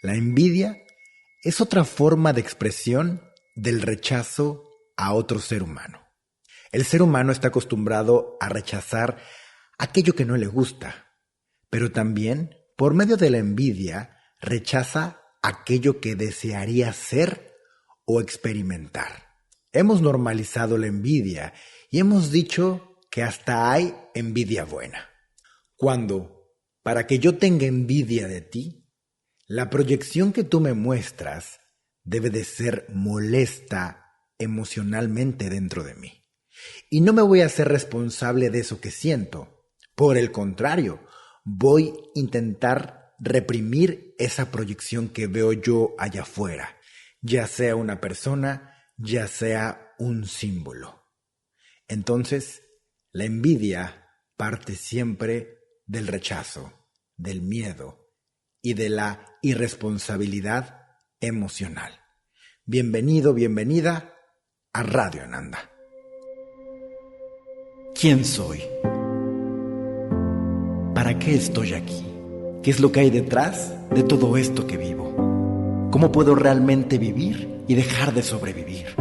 La envidia es otra forma de expresión del rechazo a otro ser humano. El ser humano está acostumbrado a rechazar aquello que no le gusta, pero también, por medio de la envidia, rechaza aquello que desearía ser o experimentar. Hemos normalizado la envidia y hemos dicho que hasta hay envidia buena. Cuando, para que yo tenga envidia de ti, la proyección que tú me muestras debe de ser molesta emocionalmente dentro de mí. Y no me voy a hacer responsable de eso que siento. Por el contrario, voy a intentar reprimir esa proyección que veo yo allá afuera, ya sea una persona, ya sea un símbolo. Entonces, la envidia parte siempre del rechazo, del miedo y de la irresponsabilidad emocional. Bienvenido, bienvenida a Radio Ananda. ¿Quién soy? ¿Para qué estoy aquí? ¿Qué es lo que hay detrás de todo esto que vivo? ¿Cómo puedo realmente vivir y dejar de sobrevivir?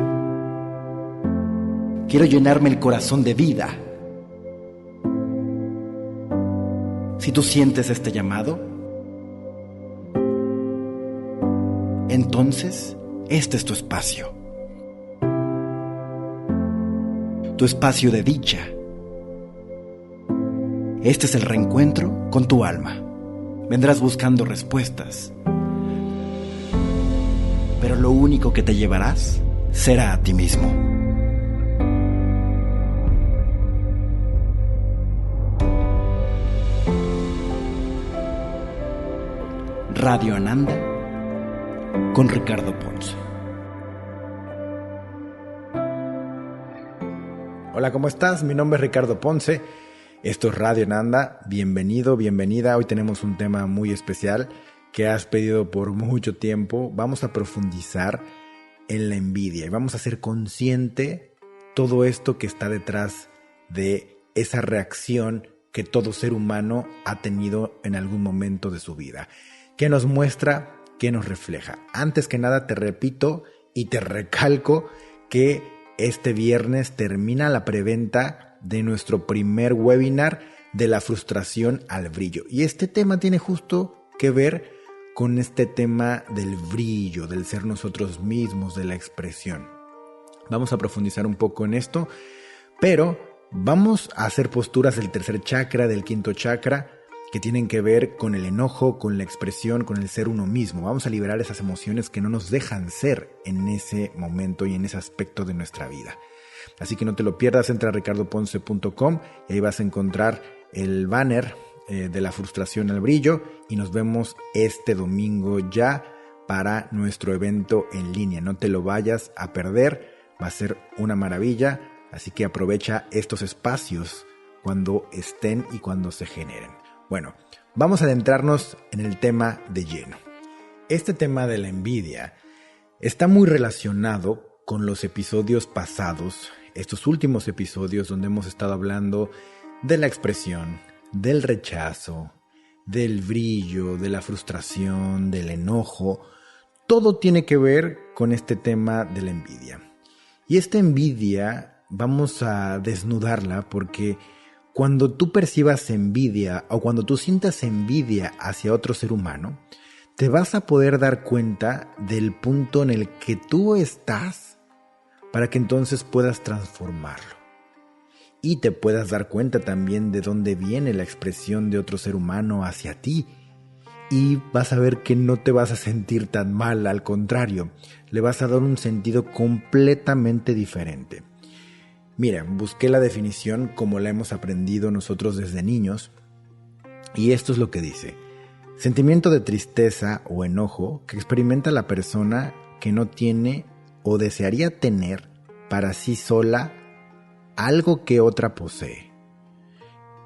Quiero llenarme el corazón de vida. Si tú sientes este llamado, entonces este es tu espacio. Tu espacio de dicha. Este es el reencuentro con tu alma. Vendrás buscando respuestas, pero lo único que te llevarás será a ti mismo. Radio Ananda con Ricardo Ponce. Hola, ¿cómo estás? Mi nombre es Ricardo Ponce. Esto es Radio Ananda. Bienvenido, bienvenida. Hoy tenemos un tema muy especial que has pedido por mucho tiempo. Vamos a profundizar en la envidia y vamos a hacer consciente todo esto que está detrás de esa reacción que todo ser humano ha tenido en algún momento de su vida. ¿Qué nos muestra? ¿Qué nos refleja? Antes que nada te repito y te recalco que este viernes termina la preventa de nuestro primer webinar de la frustración al brillo. Y este tema tiene justo que ver con este tema del brillo, del ser nosotros mismos, de la expresión. Vamos a profundizar un poco en esto, pero vamos a hacer posturas del tercer chakra, del quinto chakra, que tienen que ver con el enojo, con la expresión, con el ser uno mismo. Vamos a liberar esas emociones que no nos dejan ser en ese momento y en ese aspecto de nuestra vida. Así que no te lo pierdas, entra a ricardoponce.com y ahí vas a encontrar el banner de la frustración al brillo y nos vemos este domingo ya para nuestro evento en línea. No te lo vayas a perder, va a ser una maravilla, así que aprovecha estos espacios cuando estén y cuando se generen. Bueno, vamos a adentrarnos en el tema de lleno. Este tema de la envidia está muy relacionado con los episodios pasados, estos últimos episodios donde hemos estado hablando de la expresión, del rechazo, del brillo, de la frustración, del enojo. Todo tiene que ver con este tema de la envidia. Y esta envidia vamos a desnudarla porque cuando tú percibas envidia o cuando tú sientas envidia hacia otro ser humano, te vas a poder dar cuenta del punto en el que tú estás para que entonces puedas transformarlo. Y te puedas dar cuenta también de dónde viene la expresión de otro ser humano hacia ti. Y vas a ver que no te vas a sentir tan mal, al contrario, le vas a dar un sentido completamente diferente. Mira, busqué la definición como la hemos aprendido nosotros desde niños, y esto es lo que dice: sentimiento de tristeza o enojo que experimenta la persona que no tiene o desearía tener para sí sola algo que otra posee.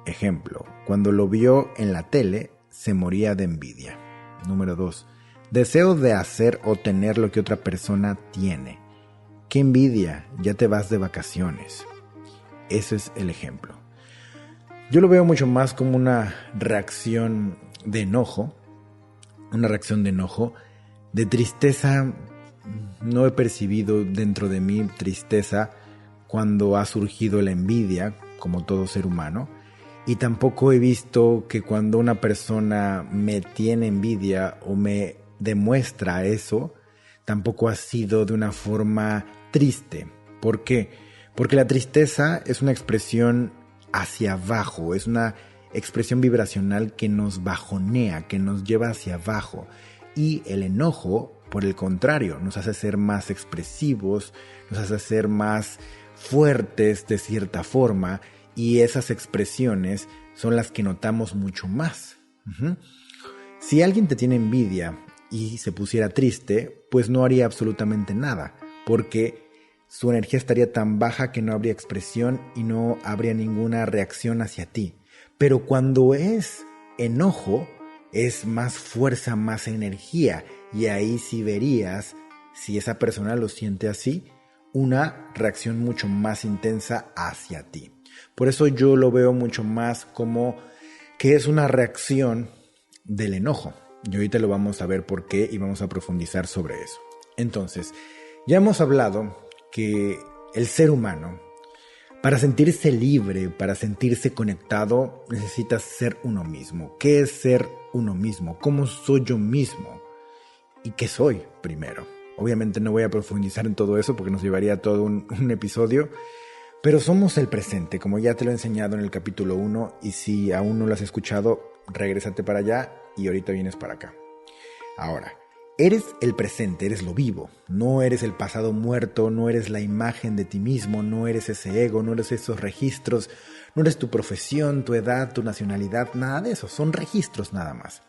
Ejemplo, cuando lo vio en la tele, se moría de envidia. Número 2. Deseo de hacer o tener lo que otra persona tiene. ¡Qué envidia! Ya te vas de vacaciones. Ese es el ejemplo. Yo lo veo mucho más como una reacción de enojo, una reacción de enojo. De tristeza, no he percibido dentro de mí tristeza cuando ha surgido la envidia, como todo ser humano. Y tampoco he visto que cuando una persona me tiene envidia o me demuestra eso, tampoco ha sido de una forma triste. ¿Por qué? Porque la tristeza es una expresión hacia abajo, es una expresión vibracional que nos bajonea, que nos lleva hacia abajo. Y el enojo, por el contrario, nos hace ser más expresivos, nos hace ser más fuertes de cierta forma, y esas expresiones son las que notamos mucho más. Si alguien te tiene envidia y se pusiera triste, pues no haría absolutamente nada, porque su energía estaría tan baja que no habría expresión y no habría ninguna reacción hacia ti. Pero cuando es enojo, es más fuerza, más energía, y ahí sí verías, si esa persona lo siente así, una reacción mucho más intensa hacia ti. Por eso yo lo veo mucho más como que es una reacción del enojo. Y ahorita lo vamos a ver por qué y vamos a profundizar sobre eso. Entonces, ya hemos hablado que el ser humano, para sentirse libre, para sentirse conectado, necesita ser uno mismo. ¿Qué es ser uno mismo? ¿Cómo soy yo mismo? ¿Y qué soy primero? Obviamente no voy a profundizar en todo eso porque nos llevaría todo un episodio, pero somos el presente, como ya te lo he enseñado en el capítulo 1, y si aún no lo has escuchado, regrésate para allá y ahorita vienes para acá. Ahora, eres el presente, eres lo vivo, no eres el pasado muerto, no eres la imagen de ti mismo, no eres ese ego, no eres esos registros, no eres tu profesión, tu edad, tu nacionalidad, nada de eso, son registros nada más.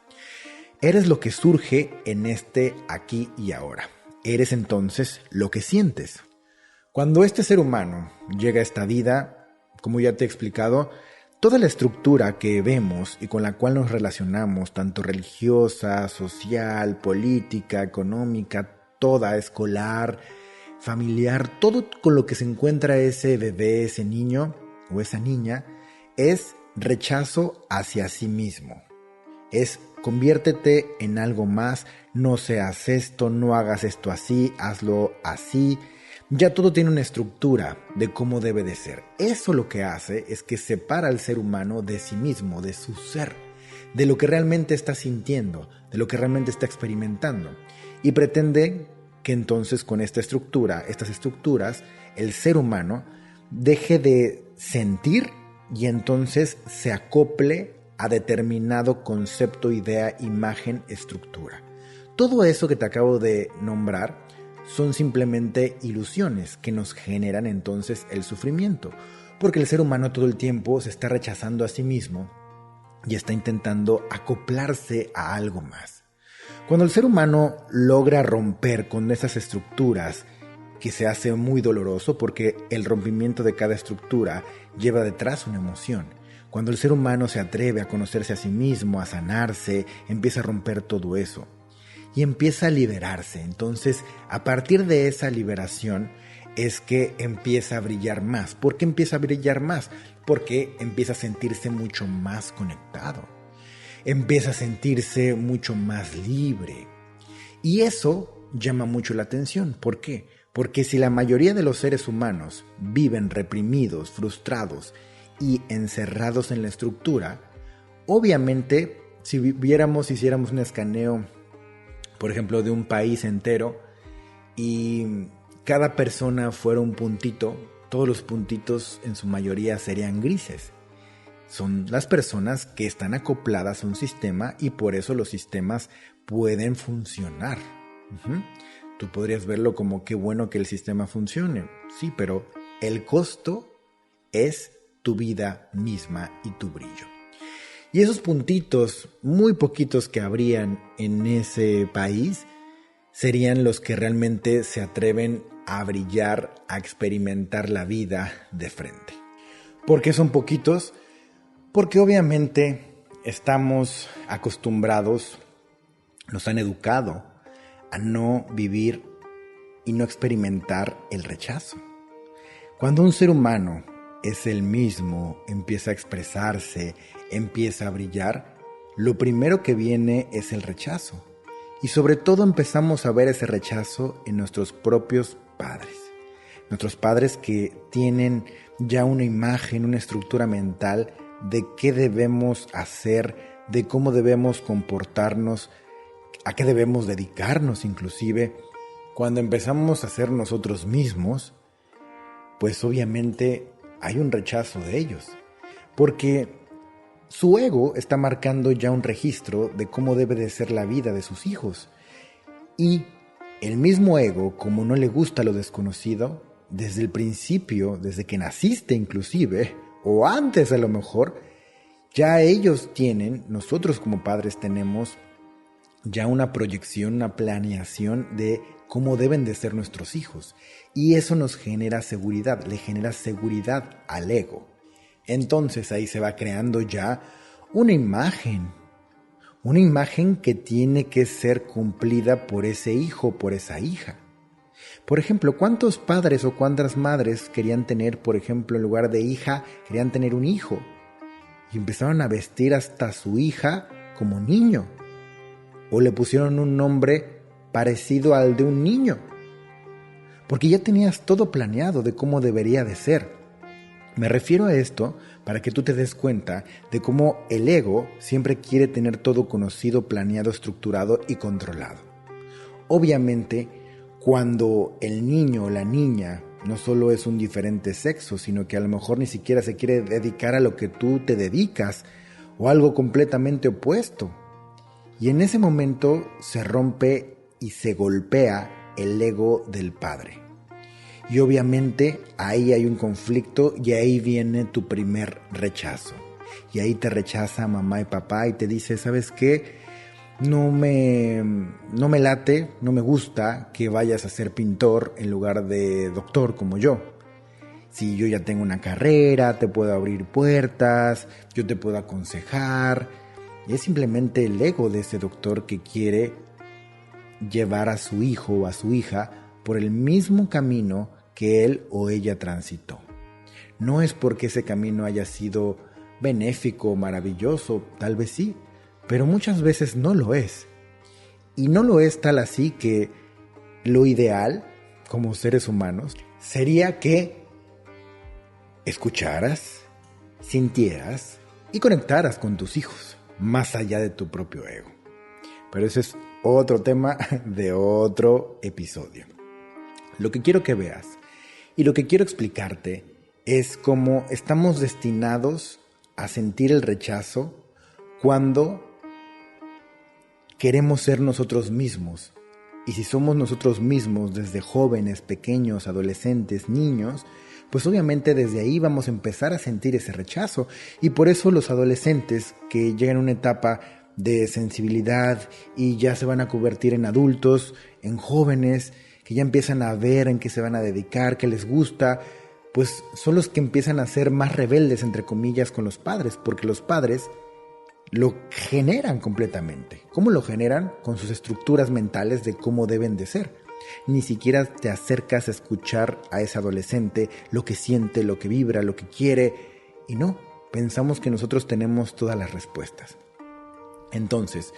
Eres lo que surge en este aquí y ahora. Eres entonces lo que sientes. Cuando este ser humano llega a esta vida, como ya te he explicado, toda la estructura que vemos y con la cual nos relacionamos, tanto religiosa, social, política, económica, toda, escolar, familiar, todo con lo que se encuentra ese bebé, ese niño o esa niña, es rechazo hacia sí mismo. Es conviértete en algo más, no seas esto, no hagas esto así, hazlo así. Ya todo tiene una estructura de cómo debe de ser. Eso lo que hace es que separa al ser humano de sí mismo, de su ser, de lo que realmente está sintiendo, de lo que realmente está experimentando. Y pretende que entonces con esta estructura, estas estructuras, el ser humano deje de sentir y entonces se acople a determinado concepto, idea, imagen, estructura. Todo eso que te acabo de nombrar son simplemente ilusiones que nos generan entonces el sufrimiento, porque el ser humano todo el tiempo se está rechazando a sí mismo y está intentando acoplarse a algo más. Cuando el ser humano logra romper con esas estructuras, que se hace muy doloroso porque el rompimiento de cada estructura lleva detrás una emoción. Cuando el ser humano se atreve a conocerse a sí mismo, a sanarse, empieza a romper todo eso y empieza a liberarse. Entonces, a partir de esa liberación es que empieza a brillar más. ¿Por qué empieza a brillar más? Porque empieza a sentirse mucho más conectado. Empieza a sentirse mucho más libre. Y eso llama mucho la atención. ¿Por qué? Porque si la mayoría de los seres humanos viven reprimidos, frustrados y encerrados en la estructura, obviamente si hiciéramos un escaneo, por ejemplo, de un país entero y cada persona fuera un puntito, todos los puntitos en su mayoría serían grises. Son las personas que están acopladas a un sistema y por eso los sistemas pueden funcionar. Tú podrías verlo como qué bueno que el sistema funcione. Sí, pero el costo es tu vida misma y tu brillo. Y esos puntitos, muy poquitos que habrían en ese país, serían los que realmente se atreven a brillar, a experimentar la vida de frente. ¿Por qué son poquitos? Porque obviamente estamos acostumbrados, nos han educado a no vivir y no experimentar el rechazo. Cuando un ser humano es el mismo, empieza a expresarse, empieza a brillar, lo primero que viene es el rechazo. Y sobre todo empezamos a ver ese rechazo en nuestros propios padres. Nuestros padres que tienen ya una imagen, una estructura mental de qué debemos hacer, de cómo debemos comportarnos, a qué debemos dedicarnos inclusive. Cuando empezamos a ser nosotros mismos, pues obviamente hay un rechazo de ellos, porque su ego está marcando ya un registro de cómo debe de ser la vida de sus hijos. Y el mismo ego, como no le gusta lo desconocido, desde el principio, desde que naciste inclusive, o antes a lo mejor, ya ellos tienen, nosotros como padres tenemos ya una proyección, una planeación de cómo deben de ser nuestros hijos. Y eso nos genera seguridad, le genera seguridad al ego. Entonces ahí se va creando ya una imagen que tiene que ser cumplida por ese hijo, por esa hija. Por ejemplo, ¿cuántos padres o cuántas madres querían tener, por ejemplo, en lugar de hija, querían tener un hijo? Y empezaron a vestir hasta a su hija como niño. O le pusieron un nombre parecido al de un niño. Porque ya tenías todo planeado de cómo debería de ser. Me refiero a esto para que tú te des cuenta de cómo el ego siempre quiere tener todo conocido, planeado, estructurado y controlado. Obviamente, cuando el niño o la niña no solo es un diferente sexo, sino que a lo mejor ni siquiera se quiere dedicar a lo que tú te dedicas o algo completamente opuesto. Y en ese momento se rompe y se golpea el ego del padre. Y obviamente ahí hay un conflicto y ahí viene tu primer rechazo. Y ahí te rechaza mamá y papá y te dice, ¿sabes qué? No me late, no me gusta que vayas a ser pintor en lugar de doctor como yo. Si yo ya tengo una carrera, te puedo abrir puertas, yo te puedo aconsejar. Y es simplemente el ego de ese doctor que quiere llevar a su hijo o a su hija por el mismo camino que él o ella transitó. No es porque ese camino haya sido benéfico o maravilloso, tal vez sí, pero muchas veces no lo es. Y no lo es tal así que lo ideal, como seres humanos, sería que escucharas, sintieras y conectaras con tus hijos, más allá de tu propio ego. Pero ese es otro tema de otro episodio. Lo que quiero que veas y lo que quiero explicarte es cómo estamos destinados a sentir el rechazo cuando queremos ser nosotros mismos. Y si somos nosotros mismos desde jóvenes, pequeños, adolescentes, niños, pues obviamente desde ahí vamos a empezar a sentir ese rechazo. Y por eso los adolescentes que llegan a una etapa de sensibilidad y ya se van a convertir en adultos, en jóvenes, que ya empiezan a ver en qué se van a dedicar, qué les gusta, pues son los que empiezan a ser más rebeldes, entre comillas, con los padres, porque los padres lo generan completamente. ¿Cómo lo generan? Con sus estructuras mentales de cómo deben de ser. Ni siquiera te acercas a escuchar a ese adolescente lo que siente, lo que vibra, lo que quiere, y no, pensamos que nosotros tenemos todas las respuestas. Entonces,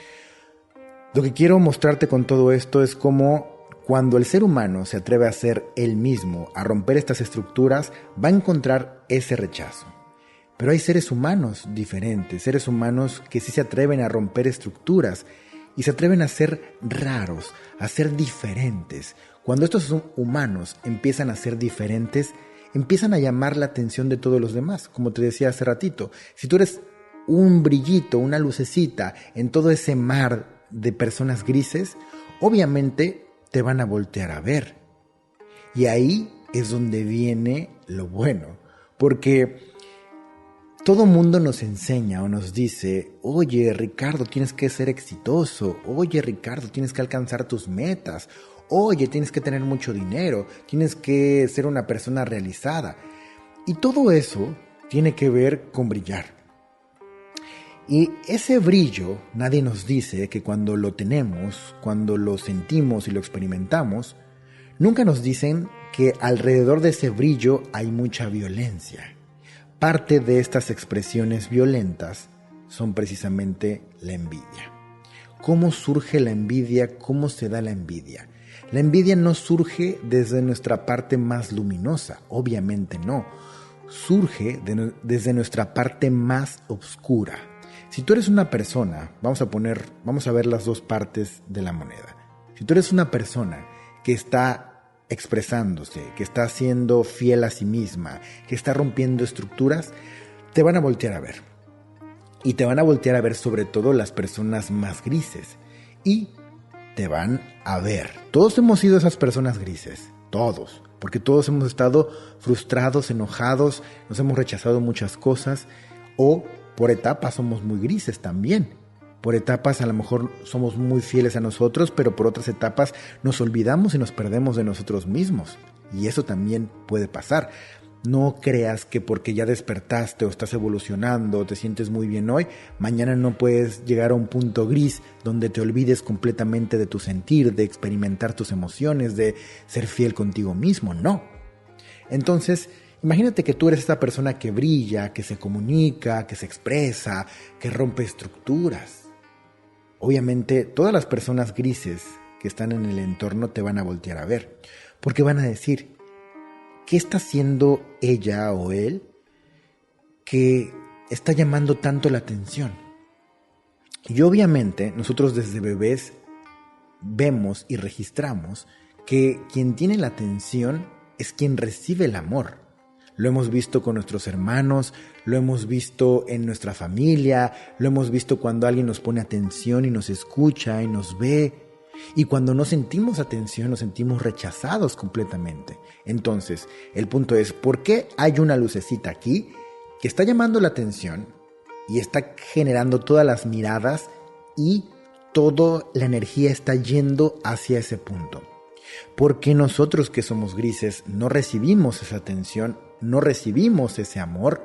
lo que quiero mostrarte con todo esto es cómo cuando el ser humano se atreve a ser él mismo, a romper estas estructuras, va a encontrar ese rechazo. Pero hay seres humanos diferentes, seres humanos que sí se atreven a romper estructuras y se atreven a ser raros, a ser diferentes. Cuando estos humanos empiezan a ser diferentes, empiezan a llamar la atención de todos los demás. Como te decía hace ratito, si tú eres un brillito, una lucecita en todo ese mar de personas grises, obviamente te van a voltear a ver. Y ahí es donde viene lo bueno, porque todo mundo nos enseña o nos dice, oye Ricardo, tienes que ser exitoso, oye Ricardo, tienes que alcanzar tus metas, oye, tienes que tener mucho dinero, tienes que ser una persona realizada. Y todo eso tiene que ver con brillar. Y ese brillo, nadie nos dice que cuando lo tenemos, cuando lo sentimos y lo experimentamos, nunca nos dicen que alrededor de ese brillo hay mucha violencia. Parte de estas expresiones violentas son precisamente la envidia. cómo surge la envidia, cómo se da la envidia. La envidia no surge desde nuestra parte más luminosa, obviamente no. Surge desde nuestra parte más oscura. Si tú eres una persona, vamos a ver las dos partes de la moneda. Si tú eres una persona que está expresándose, que está siendo fiel a sí misma, que está rompiendo estructuras, te van a voltear a ver. Y te van a voltear a ver sobre todo las personas más grises. Y te van a ver. Todos hemos sido esas personas grises, todos. Porque todos hemos estado frustrados, enojados, nos hemos rechazado muchas cosas. O por etapas somos muy grises también. Por etapas a lo mejor somos muy fieles a nosotros, pero por otras etapas nos olvidamos y nos perdemos de nosotros mismos. Y eso también puede pasar. No creas que porque ya despertaste o estás evolucionando o te sientes muy bien hoy, mañana no puedes llegar a un punto gris donde te olvides completamente de tu sentir, de experimentar tus emociones, de ser fiel contigo mismo. No. Entonces, imagínate que tú eres esta persona que brilla, que se comunica, que se expresa, que rompe estructuras. Obviamente, todas las personas grises que están en el entorno te van a voltear a ver, porque van a decir: ¿qué está haciendo ella o él que está llamando tanto la atención? Y obviamente nosotros desde bebés vemos y registramos que quien tiene la atención es quien recibe el amor. Lo hemos visto con nuestros hermanos, lo hemos visto en nuestra familia, lo hemos visto cuando alguien nos pone atención y nos escucha y nos ve. Y cuando no sentimos atención, nos sentimos rechazados completamente. Entonces, el punto es, ¿por qué hay una lucecita aquí que está llamando la atención y está generando todas las miradas y toda la energía está yendo hacia ese punto? Porque nosotros que somos grises no recibimos esa atención, no recibimos ese amor.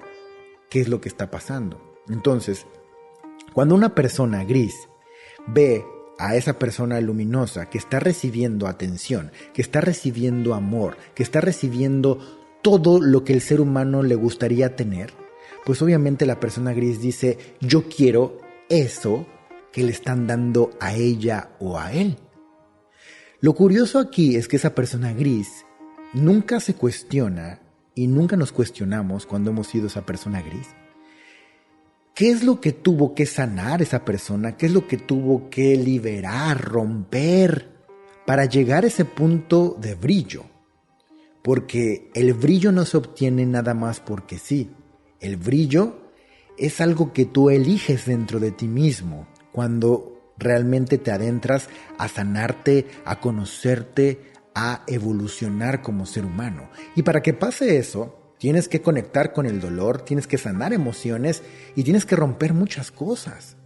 ¿Qué es lo que está pasando? Entonces, cuando una persona gris ve a esa persona luminosa que está recibiendo atención, que está recibiendo amor, que está recibiendo todo lo que el ser humano le gustaría tener, pues obviamente la persona gris dice: yo quiero eso que le están dando a ella o a él. Lo curioso aquí es que esa persona gris nunca se cuestiona y nunca nos cuestionamos cuando hemos sido esa persona gris. ¿Qué es lo que tuvo que sanar esa persona? ¿Qué es lo que tuvo que liberar, romper para llegar a ese punto de brillo? Porque el brillo no se obtiene nada más porque sí. El brillo es algo que tú eliges dentro de ti mismo cuando realmente te adentras a sanarte, a conocerte, a evolucionar como ser humano. Y para que pase eso, tienes que conectar con el dolor, tienes que sanar emociones y tienes que romper muchas cosas.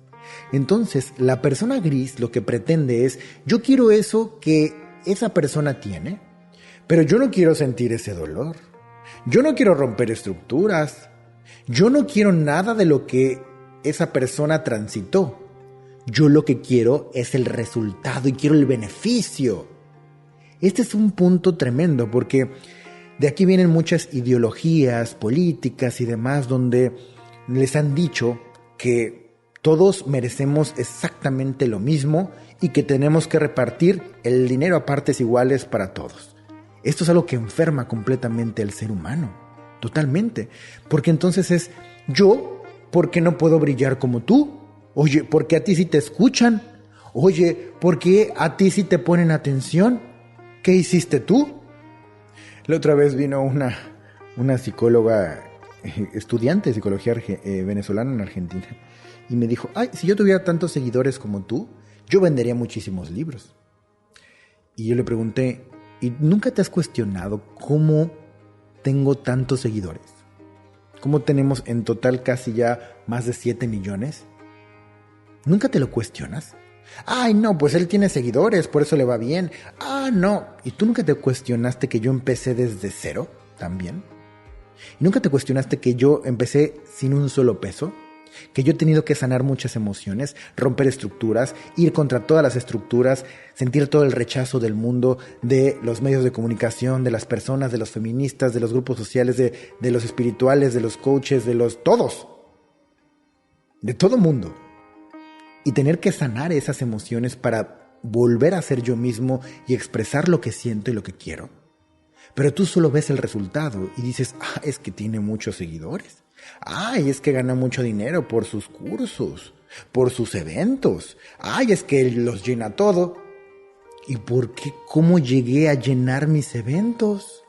Entonces, la persona gris lo que pretende es: yo quiero eso que esa persona tiene, pero yo no quiero sentir ese dolor. Yo no quiero romper estructuras. Yo no quiero nada de lo que esa persona transitó. Yo lo que quiero es el resultado y quiero el beneficio. Este es un punto tremendo porque de aquí vienen muchas ideologías políticas y demás donde les han dicho que todos merecemos exactamente lo mismo y que tenemos que repartir el dinero a partes iguales para todos. Esto es algo que enferma completamente al ser humano, totalmente. Porque entonces es: yo, ¿por qué no puedo brillar como tú? Oye, ¿por qué a ti sí te escuchan? Oye, ¿por qué a ti sí te ponen atención? ¿Qué hiciste tú? La otra vez vino una psicóloga, estudiante de psicología venezolana en Argentina, y me dijo: ay, si yo tuviera tantos seguidores como tú, yo vendería muchísimos libros. Y yo le pregunté: ¿y nunca te has cuestionado cómo tengo tantos seguidores? ¿Cómo tenemos en total casi ya más de 7 millones? ¿Nunca te lo cuestionas? Ay, no, pues él tiene seguidores, por eso le va bien. Ah, no. ¿Y tú nunca te cuestionaste que yo empecé desde cero también? ¿Y nunca te cuestionaste que yo empecé sin un solo peso? Que yo he tenido que sanar muchas emociones, romper estructuras, ir contra todas las estructuras, sentir todo el rechazo del mundo, de los medios de comunicación, de las personas, de los feministas, de los grupos sociales, de los espirituales, de los coaches, de los todos. De todo mundo. y tener que sanar esas emociones para volver a ser yo mismo y expresar lo que siento y lo que quiero. Pero tú solo ves el resultado y dices, es que tiene muchos seguidores. Es que gana mucho dinero por sus cursos, por sus eventos. Es que los llena todo. ¿Y por qué? ¿Cómo llegué a llenar mis eventos?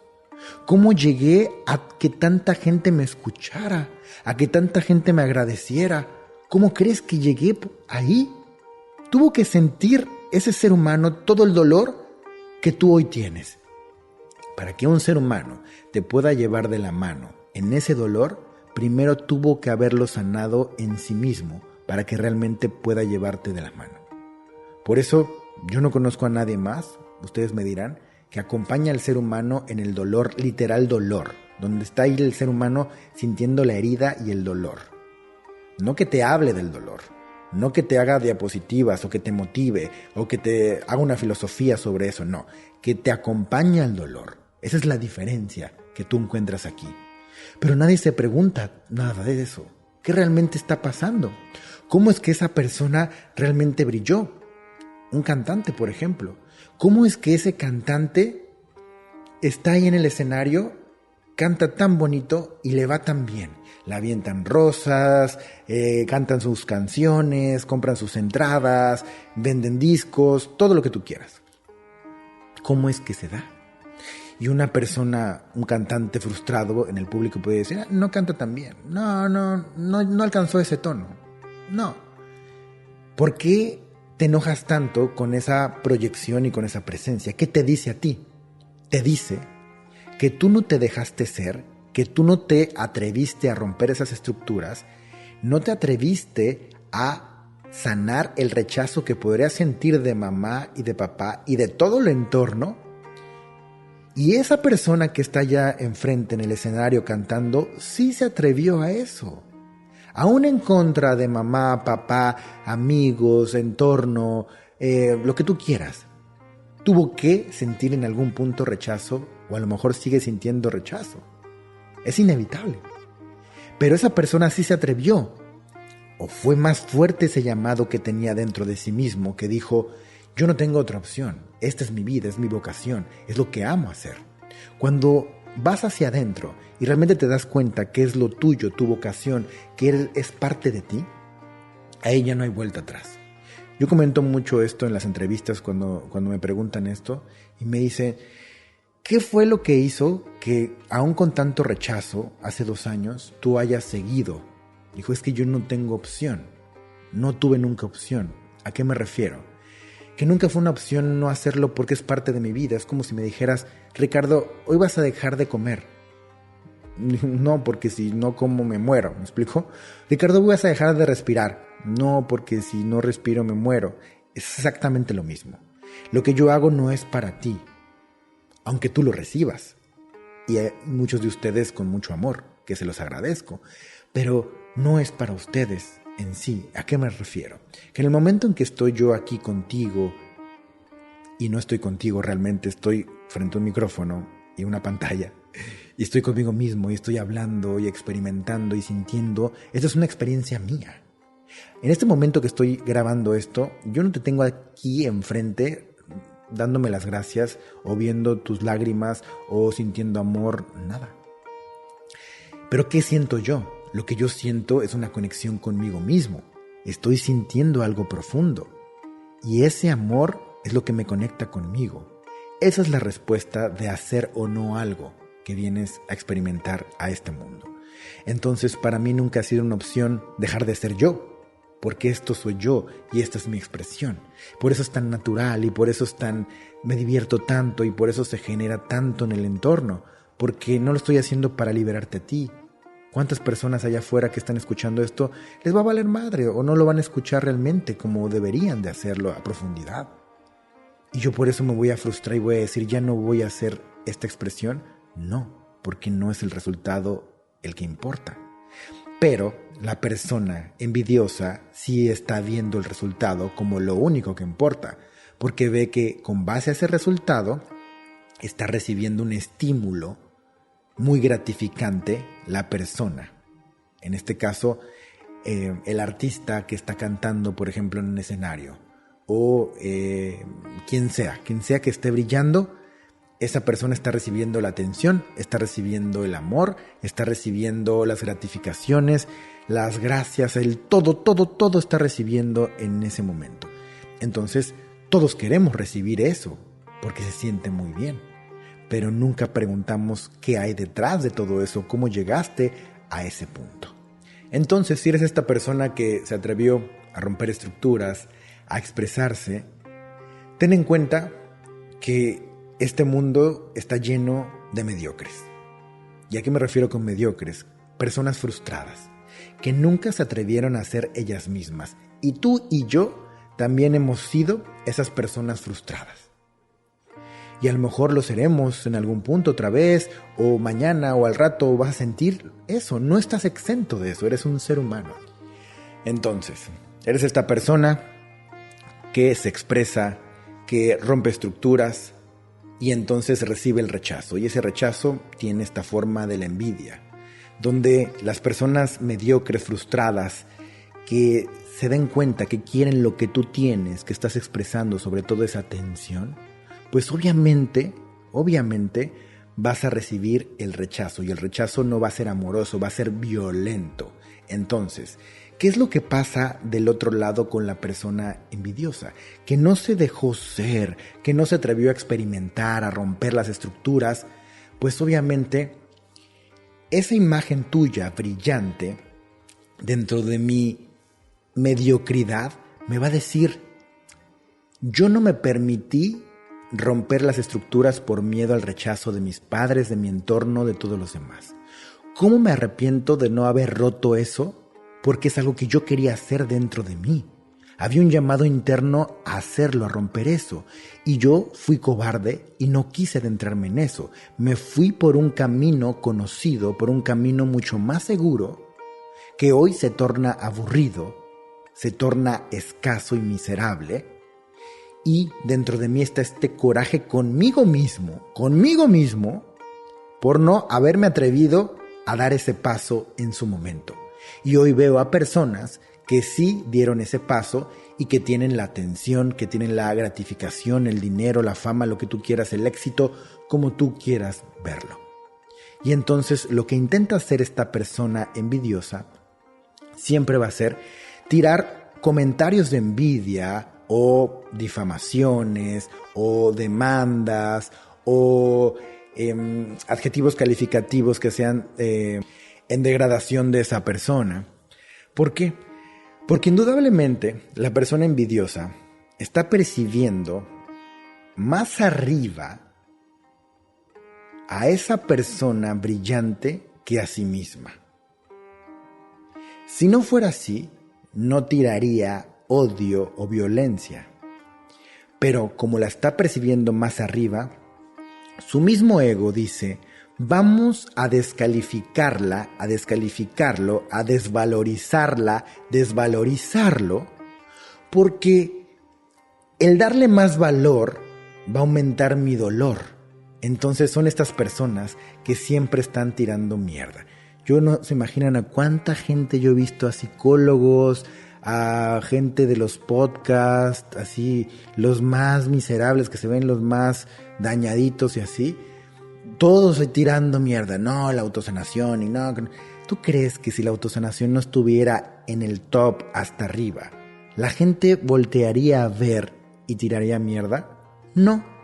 ¿Cómo llegué a que tanta gente me escuchara? A que tanta gente me agradeciera. ¿Cómo crees que llegué ahí? Tuvo que sentir ese ser humano todo el dolor que tú hoy tienes. Para que un ser humano te pueda llevar de la mano en ese dolor, primero tuvo que haberlo sanado en sí mismo para que realmente pueda llevarte de la mano. Por eso yo no conozco a nadie más, ustedes me dirán, que acompaña al ser humano en el dolor, literal dolor, donde está ahí el ser humano sintiendo la herida y el dolor. No que te hable del dolor, no que te haga diapositivas o que te motive o que te haga una filosofía sobre eso, no, que te acompaña al dolor. Esa es la diferencia que tú encuentras aquí. Pero nadie se pregunta nada de eso. ¿Qué realmente está pasando? ¿Cómo es que esa persona realmente brilló? Un cantante, por ejemplo. ¿Cómo es que ese cantante está ahí en el escenario, canta tan bonito y le va tan bien? Le avientan rosas, cantan sus canciones, compran sus entradas, venden discos, todo lo que tú quieras. ¿Cómo es que se da? Y una persona, un cantante frustrado en el público puede decir, no canta tan bien, no alcanzó ese tono. No. ¿Por qué te enojas tanto con esa proyección y con esa presencia? ¿Qué te dice a ti? Te dice que tú no te dejaste ser, que tú no te atreviste a romper esas estructuras, no te atreviste a sanar el rechazo que podrías sentir de mamá y de papá y de todo el entorno. Y esa persona que está allá enfrente en el escenario cantando, sí se atrevió a eso. Aún en contra de mamá, papá, amigos, entorno, lo que tú quieras. Tuvo que sentir en algún punto rechazo, o a lo mejor sigue sintiendo rechazo. Es inevitable. Pero esa persona sí se atrevió. O fue más fuerte ese llamado que tenía dentro de sí mismo, que dijo, yo no tengo otra opción, esta es mi vida, es mi vocación, es lo que amo hacer. Cuando vas hacia adentro y realmente te das cuenta que es lo tuyo, tu vocación, que es parte de ti, ahí ya no hay vuelta atrás. Yo comento mucho esto en las entrevistas cuando me preguntan esto y me dicen, ¿qué fue lo que hizo que aún con tanto rechazo hace 2 años tú hayas seguido? Dijo, es que yo no tengo opción, no tuve nunca opción. ¿A qué me refiero? Que nunca fue una opción no hacerlo porque es parte de mi vida. Es como si me dijeras, Ricardo, hoy vas a dejar de comer. No, porque si no como me muero, ¿me explico? Ricardo, hoy vas a dejar de respirar. No, porque si no respiro me muero. Es exactamente lo mismo. Lo que yo hago no es para ti, aunque tú lo recibas. Y hay muchos de ustedes con mucho amor, que se los agradezco. Pero no es para ustedes en sí. ¿A qué me refiero? Que en el momento en que estoy yo aquí contigo y no estoy contigo realmente, estoy frente a un micrófono y una pantalla y estoy conmigo mismo y estoy hablando y experimentando y sintiendo, esta es una experiencia mía. En este momento que estoy grabando esto, yo no te tengo aquí enfrente dándome las gracias o viendo tus lágrimas o sintiendo amor, nada. Pero ¿qué siento yo? Lo que yo siento es una conexión conmigo mismo. Estoy sintiendo algo profundo. Y ese amor es lo que me conecta conmigo. Esa es la respuesta de hacer o no algo que vienes a experimentar a este mundo. Entonces, para mí nunca ha sido una opción dejar de ser yo, porque esto soy yo y esta es mi expresión. Por eso es tan natural y por eso me divierto tanto y por eso se genera tanto en el entorno, porque no lo estoy haciendo para liberarte a ti. ¿Cuántas personas allá afuera que están escuchando esto les va a valer madre o no lo van a escuchar realmente como deberían de hacerlo a profundidad? Y yo por eso me voy a frustrar y voy a decir, ya no voy a hacer esta expresión. No, porque no es el resultado el que importa. Pero la persona envidiosa sí está viendo el resultado como lo único que importa, porque ve que con base a ese resultado está recibiendo un estímulo muy gratificante la persona. En este caso, el artista que está cantando, por ejemplo, en un escenario, o quien sea que esté brillando, esa persona está recibiendo la atención, está recibiendo el amor, está recibiendo las gratificaciones, las gracias, el todo está recibiendo en ese momento. Entonces, todos queremos recibir eso, porque se siente muy bien, pero nunca preguntamos qué hay detrás de todo eso, cómo llegaste a ese punto. Entonces, si eres esta persona que se atrevió a romper estructuras, a expresarse, ten en cuenta que este mundo está lleno de mediocres. ¿Y a qué me refiero con mediocres? Personas frustradas, que nunca se atrevieron a ser ellas mismas. Y tú y yo también hemos sido esas personas frustradas. Y a lo mejor lo seremos en algún punto otra vez, o mañana, o al rato vas a sentir eso. No estás exento de eso, eres un ser humano. Entonces, eres esta persona que se expresa, que rompe estructuras, y entonces recibe el rechazo. Y ese rechazo tiene esta forma de la envidia, donde las personas mediocres, frustradas, que se den cuenta que quieren lo que tú tienes, que estás expresando, sobre todo esa atención, pues obviamente vas a recibir el rechazo, y el rechazo no va a ser amoroso, va a ser violento. Entonces, ¿qué es lo que pasa del otro lado con la persona envidiosa? Que no se dejó ser, que no se atrevió a experimentar, a romper las estructuras. Pues obviamente esa imagen tuya brillante dentro de mi mediocridad me va a decir: yo no me permití romper las estructuras por miedo al rechazo de mis padres, de mi entorno, de todos los demás. ¿Cómo me arrepiento de no haber roto eso? Porque es algo que yo quería hacer dentro de mí. Había un llamado interno a hacerlo, a romper eso. Y yo fui cobarde y no quise adentrarme en eso. Me fui por un camino conocido, por un camino mucho más seguro, que hoy se torna aburrido, se torna escaso y miserable. Y dentro de mí está este coraje conmigo mismo, por no haberme atrevido a dar ese paso en su momento. Y hoy veo a personas que sí dieron ese paso y que tienen la atención, que tienen la gratificación, el dinero, la fama, lo que tú quieras, el éxito, como tú quieras verlo. Y entonces lo que intenta hacer esta persona envidiosa siempre va a ser tirar comentarios de envidia o difamaciones o demandas o adjetivos calificativos que sean en degradación de esa persona. ¿Por qué? Porque indudablemente la persona envidiosa está percibiendo más arriba a esa persona brillante que a sí misma. Si no fuera así, no tiraría odio o violencia. Pero como la está percibiendo más arriba, su mismo ego dice: vamos a descalificarla, a descalificarlo, a desvalorizarlo, porque el darle más valor va a aumentar mi dolor. Entonces son estas personas que siempre están tirando mierda. Yo no se imaginan a cuánta gente yo he visto, a psicólogos, a gente de los podcasts, así, los más miserables, que se ven los más dañaditos y así, todos tirando mierda. No, la autosanación y no. ¿Tú crees que si la autosanación no estuviera en el top hasta arriba, la gente voltearía a ver y tiraría mierda? No.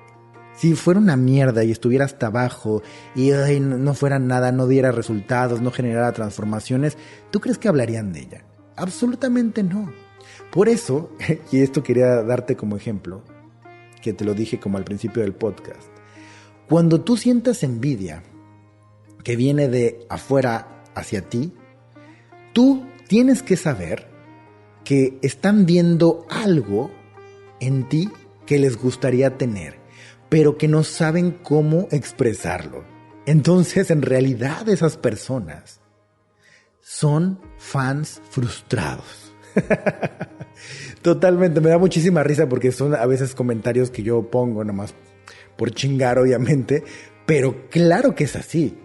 Si fuera una mierda y estuviera hasta abajo y no fuera nada, no diera resultados, no generara transformaciones, ¿tú crees que hablarían de ella? Absolutamente no. Por eso, y esto quería darte como ejemplo, que te lo dije como al principio del podcast, cuando tú sientas envidia que viene de afuera hacia ti, tú tienes que saber que están viendo algo en ti que les gustaría tener, pero que no saben cómo expresarlo. Entonces, en realidad, esas personas son fans frustrados. Totalmente, me da muchísima risa porque son a veces comentarios que yo pongo nomás por chingar, obviamente, pero claro que es así.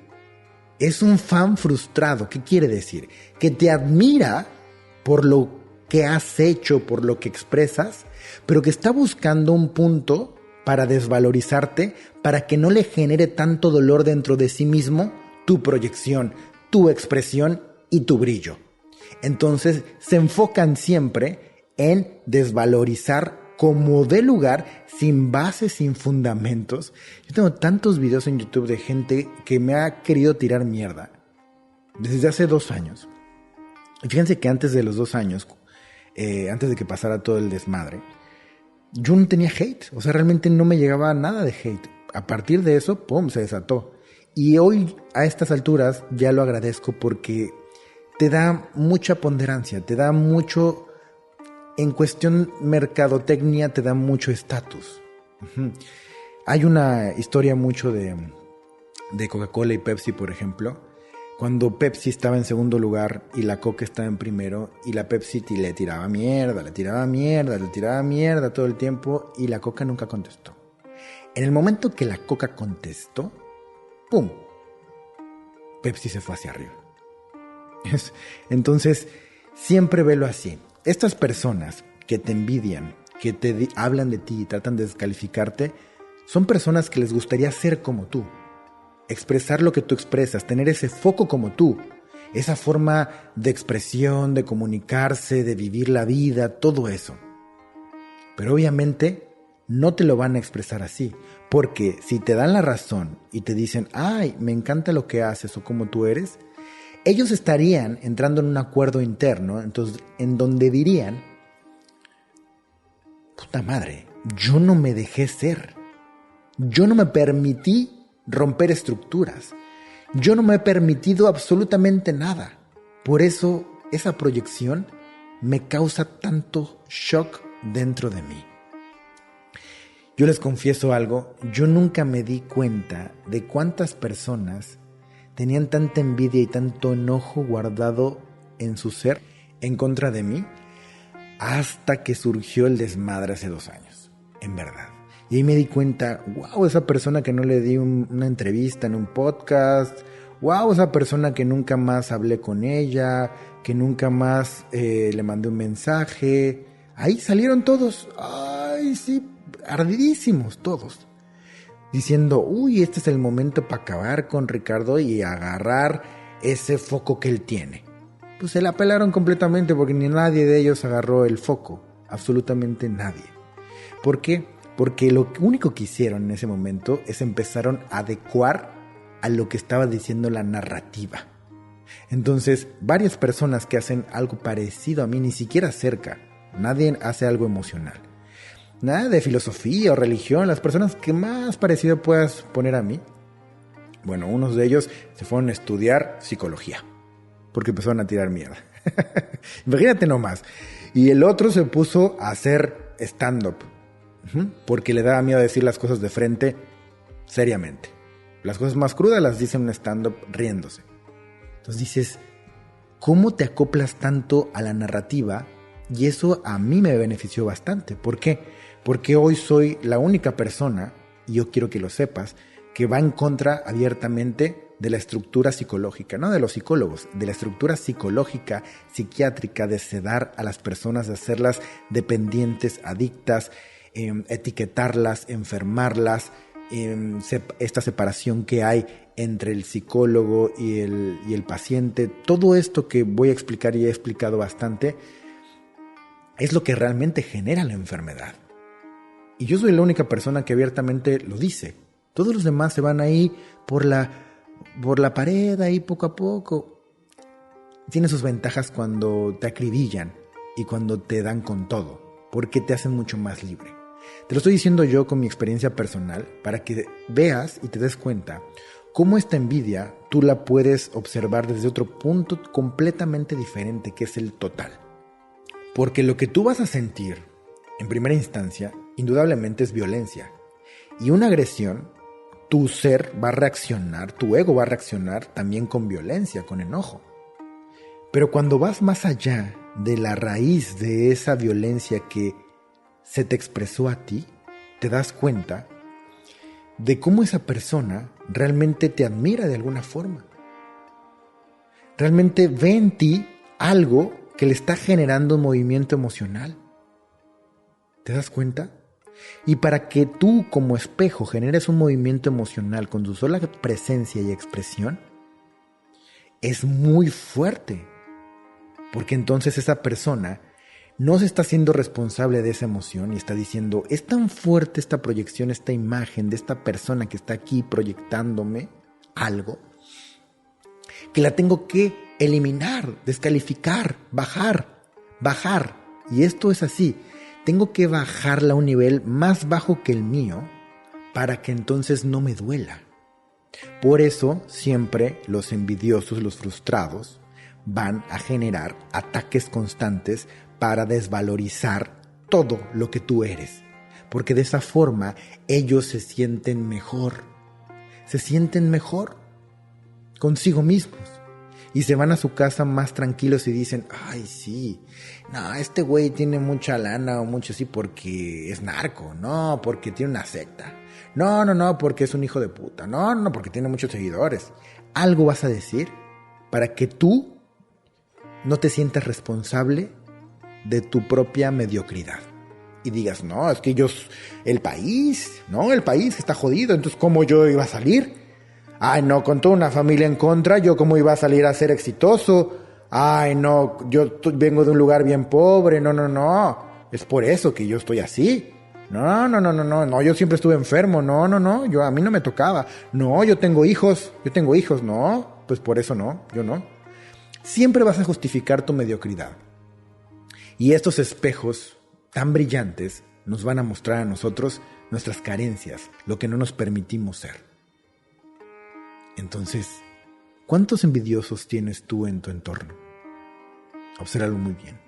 Es un fan frustrado. ¿Qué quiere decir? Que te admira por lo que has hecho, por lo que expresas, pero que está buscando un punto para desvalorizarte, para que no le genere tanto dolor dentro de sí mismo tu proyección, tu expresión y tu brillo. Entonces se enfocan siempre en desvalorizar como de lugar, sin base, sin fundamentos. Yo tengo tantos videos en YouTube de gente que me ha querido tirar mierda desde hace 2 años. Y fíjense que antes de los 2 años, antes de que pasara todo el desmadre, yo no tenía hate. O sea, realmente no me llegaba nada de hate. A partir de eso, ¡pum!, se desató. Y hoy, a estas alturas, ya lo agradezco porque te da mucha ponderancia, te da mucho... En cuestión mercadotecnia te da mucho estatus. Hay una historia mucho de Coca-Cola y Pepsi, por ejemplo. Cuando Pepsi estaba en segundo lugar y la Coca estaba en primero, y la Pepsi le tiraba mierda todo el tiempo, y la Coca nunca contestó. En el momento que la Coca contestó, ¡pum!, Pepsi se fue hacia arriba. Entonces, siempre velo así. Estas personas que te envidian, que te hablan de ti y tratan de descalificarte, son personas que les gustaría ser como tú, expresar lo que tú expresas, tener ese foco como tú, esa forma de expresión, de comunicarse, de vivir la vida, todo eso. Pero obviamente no te lo van a expresar así, porque si te dan la razón y te dicen, ay, me encanta lo que haces o cómo tú eres, ellos estarían entrando en un acuerdo interno, entonces, en donde dirían, puta madre, yo no me dejé ser, yo no me permití romper estructuras, yo no me he permitido absolutamente nada. Por eso esa proyección me causa tanto shock dentro de mí. Yo les confieso algo, yo nunca me di cuenta de cuántas personas tenían tanta envidia y tanto enojo guardado en su ser en contra de mí hasta que surgió el desmadre hace 2 años, en verdad. Y ahí me di cuenta, wow, esa persona que no le di una entrevista en un podcast, wow, esa persona que nunca más hablé con ella, que nunca más le mandé un mensaje. Ahí salieron todos, ay sí, ardidísimos todos. Diciendo, uy, este es el momento para acabar con Ricardo y agarrar ese foco que él tiene. Pues se la pelaron completamente porque ni nadie de ellos agarró el foco. Absolutamente nadie. ¿Por qué? Porque lo único que hicieron en ese momento es empezaron a adecuar a lo que estaba diciendo la narrativa. Entonces, varias personas que hacen algo parecido a mí, ni siquiera cerca, nadie hace algo emocional. Nada de filosofía o religión, las personas que más parecido puedas poner a mí. Bueno, unos de ellos se fueron a estudiar psicología, porque empezaron a tirar mierda. Imagínate nomás. Y el otro se puso a hacer stand-up, porque le daba miedo decir las cosas de frente seriamente. Las cosas más crudas las dice en un stand-up riéndose. Entonces dices, ¿cómo te acoplas tanto a la narrativa? Y eso a mí me benefició bastante. ¿Por qué? Porque hoy soy la única persona, y yo quiero que lo sepas, que va en contra abiertamente de la estructura psicológica, no de los psicólogos, de la estructura psicológica, psiquiátrica, de sedar a las personas, de hacerlas dependientes, adictas, etiquetarlas, enfermarlas, esta separación que hay entre el psicólogo y el paciente. Todo esto que voy a explicar y he explicado bastante es lo que realmente genera la enfermedad. Y yo soy la única persona que abiertamente lo dice. Todos los demás se van ahí por la pared, ahí poco a poco. Tiene sus ventajas cuando te acribillan y cuando te dan con todo, porque te hacen mucho más libre. Te lo estoy diciendo yo con mi experiencia personal para que veas y te des cuenta cómo esta envidia tú la puedes observar desde otro punto completamente diferente, que es el total. Porque lo que tú vas a sentir en primera instancia, indudablemente es violencia. Y una agresión, tu ser va a reaccionar, tu ego va a reaccionar también con violencia, con enojo. Pero cuando vas más allá de la raíz de esa violencia que se te expresó a ti, te das cuenta de cómo esa persona realmente te admira de alguna forma. Realmente ve en ti algo que le está generando un movimiento emocional. ¿Te das cuenta? Y para que tú como espejo generes un movimiento emocional con tu sola presencia y expresión, es muy fuerte. Porque entonces esa persona no se está haciendo responsable de esa emoción y está diciendo, es tan fuerte esta proyección, esta imagen de esta persona que está aquí proyectándome algo, que la tengo que eliminar, descalificar, bajar. Y esto es así. Tengo que bajarla a un nivel más bajo que el mío para que entonces no me duela. Por eso siempre los envidiosos, los frustrados, van a generar ataques constantes para desvalorizar todo lo que tú eres. Porque de esa forma ellos se sienten mejor. Se sienten mejor consigo mismos. Y se van a su casa más tranquilos y dicen, ay sí, no, este güey tiene mucha lana o mucho así porque es narco, no, porque tiene una secta, no, porque es un hijo de puta, no, porque tiene muchos seguidores. Algo vas a decir para que tú no te sientas responsable de tu propia mediocridad. Y digas, no, es que el país está jodido, entonces ¿cómo yo iba a salir? Ay, no, con toda una familia en contra, ¿yo cómo iba a salir a ser exitoso? Ay, no, yo vengo de un lugar bien pobre, no, es por eso que yo estoy así. No, yo siempre estuve enfermo, no, a mí no me tocaba. No, yo tengo hijos, no, pues por eso no, yo no. Siempre vas a justificar tu mediocridad. Y estos espejos tan brillantes nos van a mostrar a nosotros nuestras carencias, lo que no nos permitimos ser. Entonces, ¿cuántos envidiosos tienes tú en tu entorno? Obsérvalo muy bien.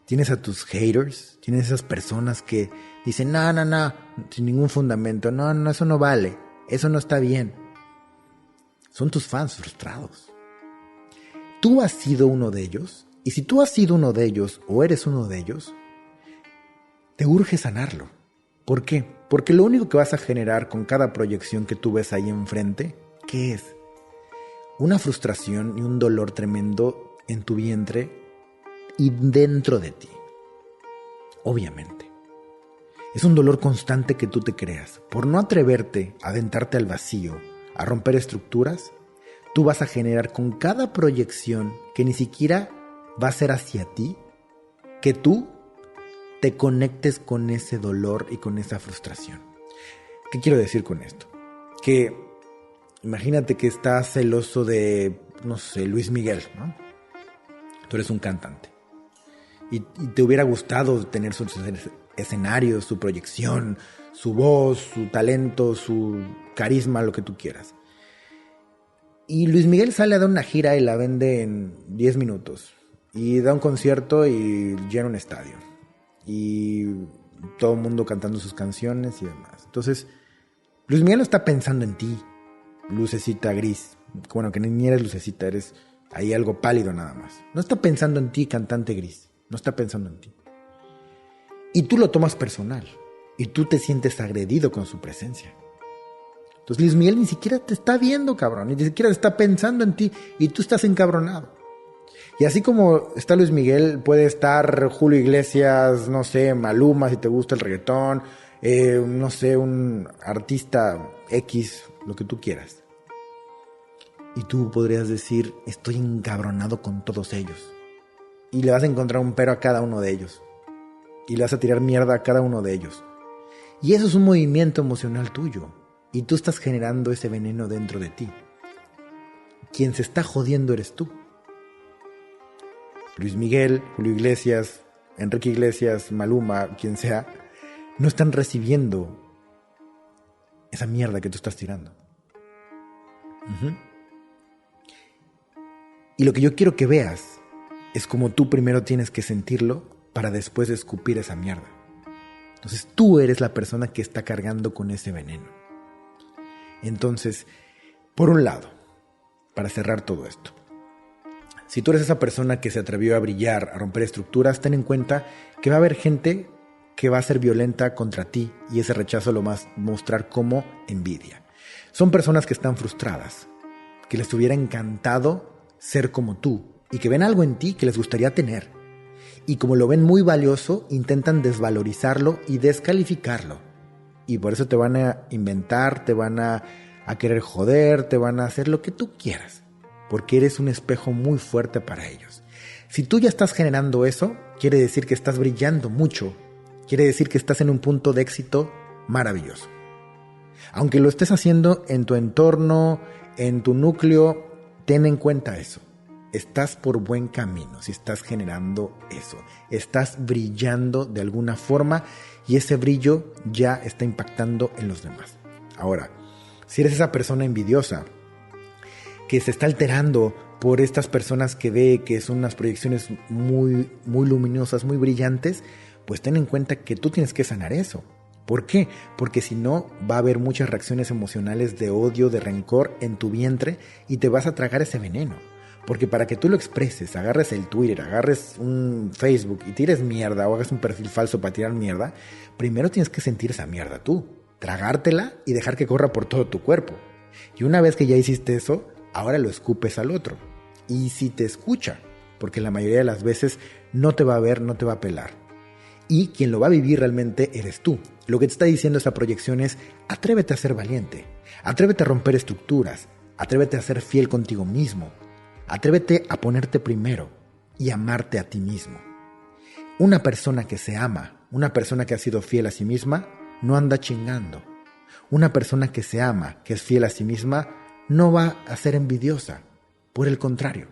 ¿Tienes a tus haters? ¿Tienes esas personas que dicen, no, sin ningún fundamento, no, eso no vale, eso no está bien? Son tus fans frustrados. Tú has sido uno de ellos, y si tú has sido uno de ellos o eres uno de ellos, te urge sanarlo. ¿Por qué? Porque lo único que vas a generar con cada proyección que tú ves ahí enfrente, ¿qué es? Una frustración y un dolor tremendo en tu vientre y dentro de ti. Obviamente. Es un dolor constante que tú te creas. Por no atreverte a aventarte al vacío, a romper estructuras, tú vas a generar con cada proyección que ni siquiera va a ser hacia ti, que tú te conectes con ese dolor y con esa frustración. ¿Qué quiero decir con esto? Que imagínate que estás celoso de, Luis Miguel, ¿no? Tú eres un cantante. Y te hubiera gustado tener su escenario, su proyección, su voz, su talento, su carisma, lo que tú quieras. Y Luis Miguel sale a dar una gira y la vende en 10 minutos. Y da un concierto y llena un estadio. Y todo el mundo cantando sus canciones y demás. Entonces, Luis Miguel no está pensando en ti, lucecita gris. Bueno, que ni eres lucecita, eres ahí algo pálido nada más. No está pensando en ti, cantante gris. No está pensando en ti. Y tú lo tomas personal. Y tú te sientes agredido con su presencia. Entonces Luis Miguel ni siquiera te está viendo, cabrón. Ni siquiera está pensando en ti. Y tú estás encabronado. Y así como está Luis Miguel, puede estar Julio Iglesias, Maluma, si te gusta el reggaetón, un artista X, lo que tú quieras. Y tú podrías decir, estoy encabronado con todos ellos. Y le vas a encontrar un pero a cada uno de ellos. Y le vas a tirar mierda a cada uno de ellos. Y eso es un movimiento emocional tuyo. Y tú estás generando ese veneno dentro de ti. Quien se está jodiendo eres tú. Luis Miguel, Julio Iglesias, Enrique Iglesias, Maluma, quien sea, no están recibiendo esa mierda que tú estás tirando. Y lo que yo quiero que veas es como tú primero tienes que sentirlo para después escupir esa mierda. Entonces tú eres la persona que está cargando con ese veneno. Entonces, por un lado, para cerrar todo esto, si tú eres esa persona que se atrevió a brillar, a romper estructuras, ten en cuenta que va a haber gente que va a ser violenta contra ti y ese rechazo lo vas a mostrar como envidia. Son personas que están frustradas, que les hubiera encantado ser como tú y que ven algo en ti que les gustaría tener, Y como lo ven muy valioso, intentan desvalorizarlo y descalificarlo. Y por eso te van a inventar, te van a querer joder, te van a hacer lo que tú quieras. Porque eres un espejo muy fuerte para ellos. Si tú ya estás generando eso, quiere decir que estás brillando mucho. Quiere decir que estás en un punto de éxito maravilloso. Aunque lo estés haciendo en tu entorno, en tu núcleo, ten en cuenta eso. Estás por buen camino si estás generando eso. Estás brillando de alguna forma y ese brillo ya está impactando en los demás. Ahora, si eres esa persona envidiosa que se está alterando por estas personas que ve que son unas proyecciones muy, muy luminosas, muy brillantes, pues ten en cuenta que tú tienes que sanar eso. ¿Por qué? Porque si no, va a haber muchas reacciones emocionales de odio, de rencor en tu vientre y te vas a tragar ese veneno. Porque para que tú lo expreses, agarres el Twitter, agarres un Facebook y tires mierda o hagas un perfil falso para tirar mierda, primero tienes que sentir esa mierda tú, tragártela y dejar que corra por todo tu cuerpo. Y una vez que ya hiciste eso, ahora lo escupes al otro. Y si te escucha, porque la mayoría de las veces no te va a ver, no te va a pelar. Y quien lo va a vivir realmente eres tú. Lo que te está diciendo esa proyección es: atrévete a ser valiente, atrévete a romper estructuras, atrévete a ser fiel contigo mismo, atrévete a ponerte primero y amarte a ti mismo. Una persona que se ama, una persona que ha sido fiel a sí misma, no anda chingando. Una persona que se ama, que es fiel a sí misma, no va a ser envidiosa. Por el contrario,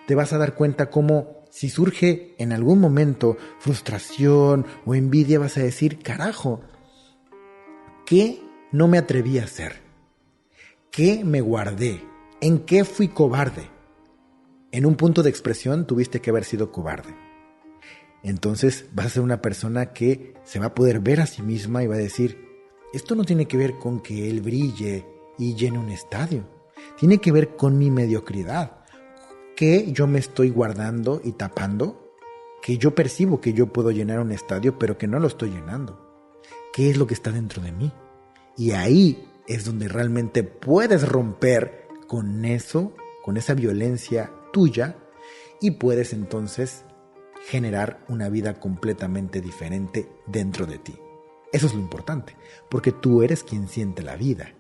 te vas a dar cuenta cómo si surge en algún momento frustración o envidia, vas a decir: carajo, ¿qué no me atreví a hacer? ¿Qué me guardé? ¿En qué fui cobarde? En un punto de expresión tuviste que haber sido cobarde. Entonces vas a ser una persona que se va a poder ver a sí misma y va a decir: esto no tiene que ver con que él brille y llene un estadio. Tiene que ver con mi mediocridad, que yo me estoy guardando y tapando, que yo percibo que yo puedo llenar un estadio, pero que no lo estoy llenando. ¿Qué es lo que está dentro de mí? Y ahí es donde realmente puedes romper con eso, con esa violencia tuya, y puedes entonces generar una vida completamente diferente dentro de ti. Eso es lo importante, porque tú eres quien siente la vida.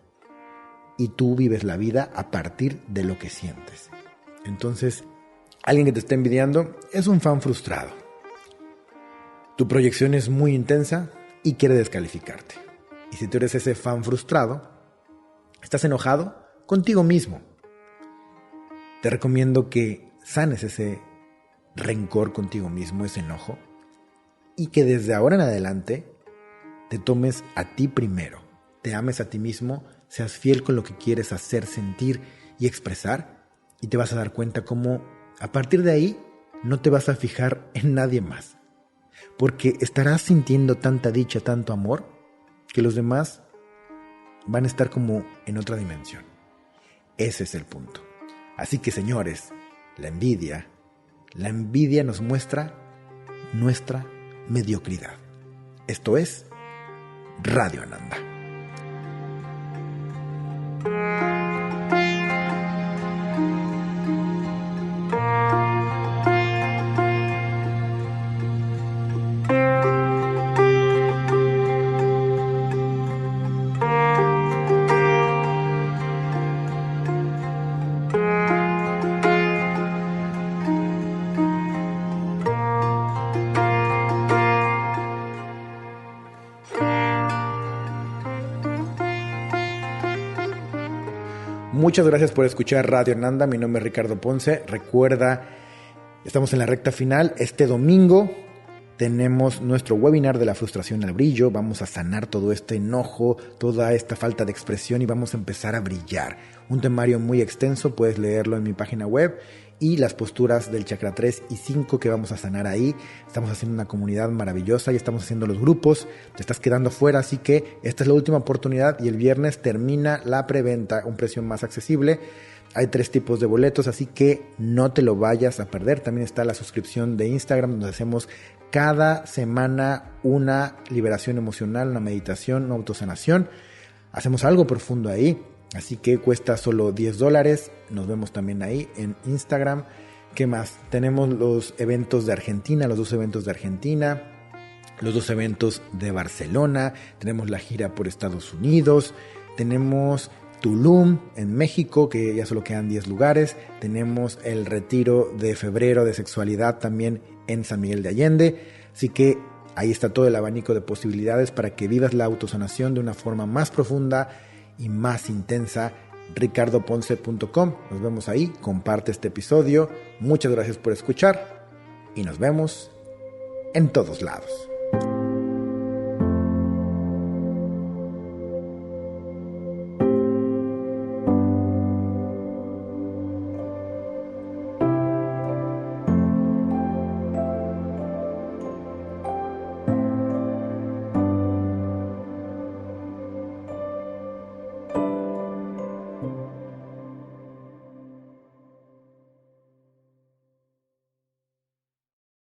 Y tú vives la vida a partir de lo que sientes. Entonces, alguien que te está envidiando es un fan frustrado. Tu proyección es muy intensa y quiere descalificarte. Y si tú eres ese fan frustrado, estás enojado contigo mismo. Te recomiendo que sanes ese rencor contigo mismo, ese enojo, y que desde ahora en adelante te tomes a ti primero, te ames a ti mismo, seas fiel con lo que quieres hacer, sentir y expresar, y te vas a dar cuenta cómo a partir de ahí no te vas a fijar en nadie más, porque estarás sintiendo tanta dicha, tanto amor, que los demás van a estar como en otra dimensión. Ese es el punto. Así que, señores, la envidia nos muestra nuestra mediocridad. Esto es Radio Ananda. Muchas gracias por escuchar Radio Ananda. Mi nombre es Ricardo Ponce. Recuerda, estamos en la recta final. Este domingo tenemos nuestro webinar de la frustración al brillo. Vamos a sanar todo este enojo, toda esta falta de expresión y vamos a empezar a brillar. Un temario muy extenso, puedes leerlo en mi página web, y las posturas del chakra 3 y 5 que vamos a sanar ahí. Estamos haciendo una comunidad maravillosa, ya estamos haciendo los grupos, te estás quedando fuera, así que esta es la última oportunidad y el viernes termina la preventa, un precio más accesible. Hay 3 tipos de boletos, así que no te lo vayas a perder. También está la suscripción de Instagram, donde hacemos cada semana una liberación emocional, una meditación, una autosanación. Hacemos algo profundo ahí. Así que cuesta solo $10. Nos vemos también ahí en Instagram. ¿Qué más? Tenemos los eventos de Argentina, los 2 eventos de Argentina, los 2 eventos de Barcelona, tenemos la gira por Estados Unidos, tenemos Tulum en México, que ya solo quedan 10 lugares, tenemos el retiro de febrero de sexualidad también en San Miguel de Allende, así que ahí está todo el abanico de posibilidades para que vivas la autosanación de una forma más profunda y más intensa. ricardoponce.com. Nos vemos ahí, comparte este episodio, muchas gracias por escuchar y nos vemos en todos lados.